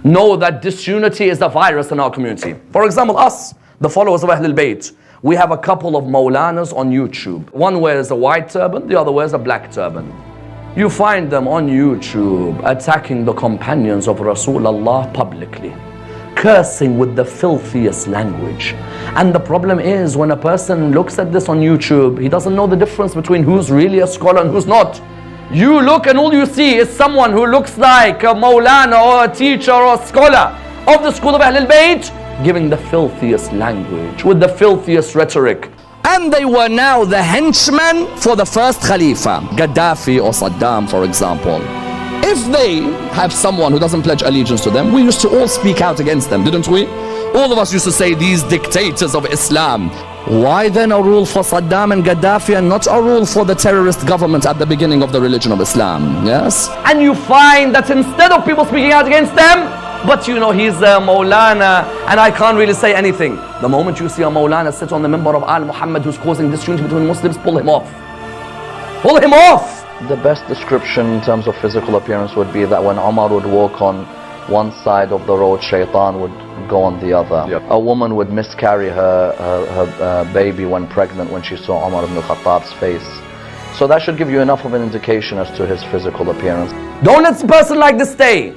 know that disunity is a virus in our community. For example, us, the followers of Ahlul Bayt, we have a couple of Maulanas on YouTube. One wears a white turban, the other wears a black turban. You find them on YouTube attacking the companions of Rasulullah publicly, cursing with the filthiest language. And the problem is, when a person looks at this on YouTube, he doesn't know the difference between who's really a scholar and who's not. You look and all you see is someone who looks like a Maulana or a teacher or a scholar of the school of Ahlul Bayt, giving the filthiest language, with the filthiest rhetoric. And they were now the henchmen for the first Khalifa, Gaddafi or Saddam, for example. If they have someone who doesn't pledge allegiance to them, we used to all speak out against them, didn't we? All of us used to say, these dictators of Islam. Why then a rule for Saddam and Gaddafi and not a rule for the terrorist government at the beginning of the religion of Islam? Yes? And you find that instead of people speaking out against them, but you know, he's a Maulana and I can't really say anything. The moment you see a Maulana sit on the member of Al Muhammad who's causing disunity between Muslims, pull him off. Pull him off! The best description in terms of physical appearance would be that when Ammar would walk on one side of the road, Shaitan would go on the other. Yep. A woman would miscarry her baby when pregnant when she saw Umar ibn al-Khattab's face. So that should give you enough of an indication as to his physical appearance. Don't let a person like this stay.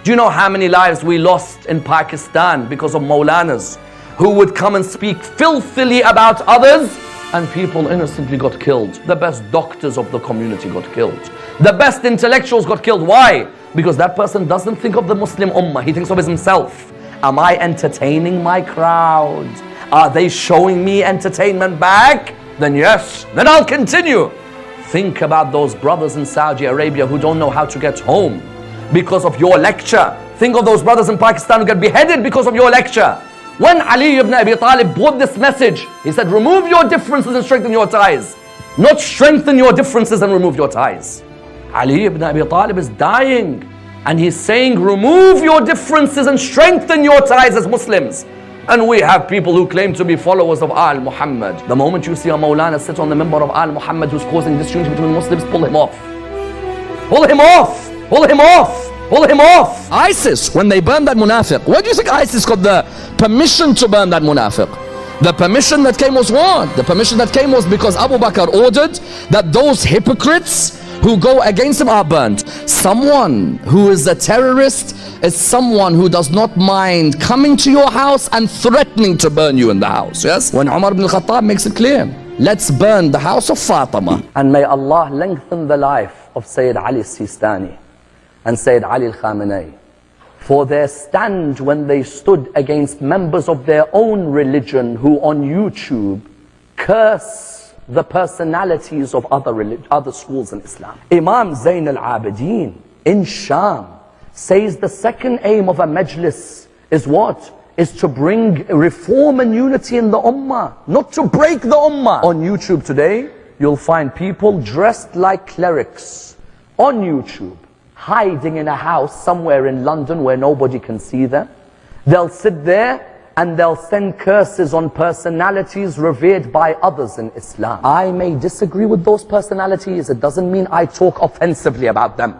Do you know how many lives we lost in Pakistan because of Maulanas who would come and speak filthily about others, and people innocently got killed? The best doctors of the community got killed. The best intellectuals got killed. Why? Because that person doesn't think of the Muslim Ummah, he thinks of himself. Am I entertaining my crowd? Are they showing me entertainment back? Then yes, then I'll continue. Think about those brothers in Saudi Arabia who don't know how to get home because of your lecture. Think of those brothers in Pakistan who get beheaded because of your lecture. When Ali ibn Abi Talib brought this message, he said, remove your differences and strengthen your ties. Not strengthen your differences and remove your ties. Ali ibn Abi Talib is dying and he's saying, remove your differences and strengthen your ties as Muslims. And we have people who claim to be followers of Al Muhammad. The moment you see a Maulana sit on the member of Al Muhammad who's causing disunity between Muslims, pull him off. Pull him off. Pull him off. Pull him off. ISIS, when they burned that munafiq, why do you think ISIS got the permission to burn that munafiq? The permission that came was what? The permission that came was because Abu Bakr ordered that those hypocrites who go against him are burnt. Someone who is a terrorist is someone who does not mind coming to your house and threatening to burn you in the house. Yes? When Umar ibn al-Khattab makes it clear, let's burn the house of Fatima. And may Allah lengthen the life of Sayyid Ali Sistani and Sayyid Ali al-Khamenei for their stand when they stood against members of their own religion who on YouTube curse the personalities of other schools in Islam. Imam Zayn al-Abidin in Sham says the second aim of a majlis is what? Is to bring reform and unity in the ummah, not to break the ummah. On YouTube today, you'll find people dressed like clerics on YouTube, hiding in a house somewhere in London where nobody can see them. They'll sit there and they'll send curses on personalities revered by others in Islam. I may disagree with those personalities, it doesn't mean I talk offensively about them.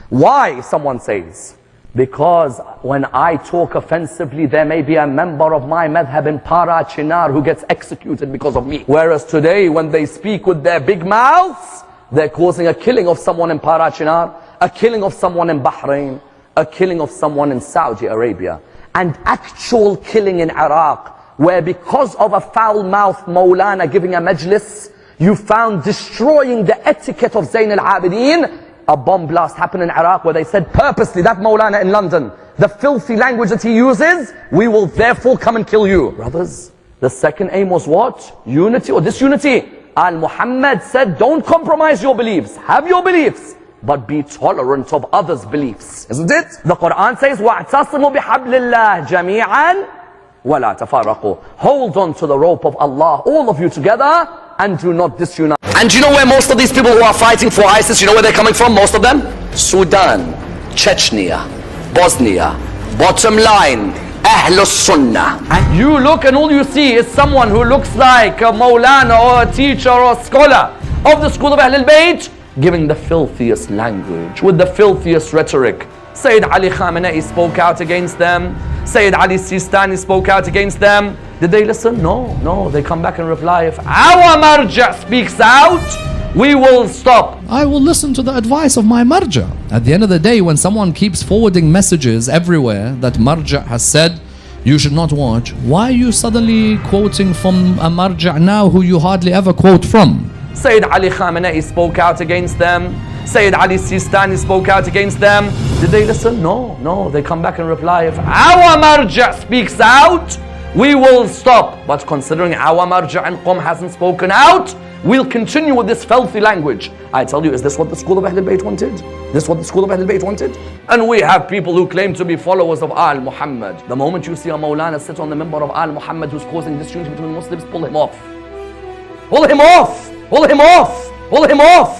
Why, someone says? Because when I talk offensively, there may be a member of my madhab in Para Chinar who gets executed because of me. Whereas today, when they speak with their big mouths, they're causing a killing of someone in Para Chinar, a killing of someone in Bahrain, a killing of someone in Saudi Arabia, and actual killing in Iraq, where because of a foul-mouthed Maulana giving a majlis, you found destroying the etiquette of Zayn al-Abidin. A bomb blast happened in Iraq where they said purposely, that Maulana in London, the filthy language that he uses, we will therefore come and kill you. Brothers, the second aim was what? Unity or disunity. Al-Muhammad said, don't compromise your beliefs, have your beliefs, but be tolerant of others' beliefs. Isn't it? The Quran says, وَاعْتَصِمُوا بِحَبْلِ اللَّهِ جَمِيعًا وَلَا تَفَرَّقُوا. Hold on to the rope of Allah, all of you together, and do not disunite. And do you know where most of these people who are fighting for ISIS, you know where they're coming from, most of them? Sudan, Chechnya, Bosnia. Bottom line, Ahlus Sunnah. And you look and all you see is someone who looks like a Maulana or a teacher or a scholar of the school of Ahlul Bayt, giving the filthiest language, with the filthiest rhetoric, Sayyid Ali Khamenei spoke out against them. Sayyid Ali Sistani spoke out against them. Did they listen? No. They come back and reply, if our marja speaks out, we will stop. I will listen to the advice of my marja. At the end of the day, when someone keeps forwarding messages everywhere that marja has said you should not watch, why are you suddenly quoting from a marja now who you hardly ever quote from? Sayyid Ali Khamenei spoke out against them. Sayyid Ali Sistani spoke out against them. Did they listen? No. They come back and reply, if our marja speaks out, we will stop. But considering our marja and Qom hasn't spoken out, we'll continue with this filthy language. I tell you, is this what the school of Ahlul Bayt wanted? This what the school of Ahlul Bayt wanted? And we have people who claim to be followers of Al Muhammad. The moment you see a Maulana sit on the member of Al Muhammad who's causing disunity between Muslims, pull him off. Pull him off! Pull him off! Pull him off!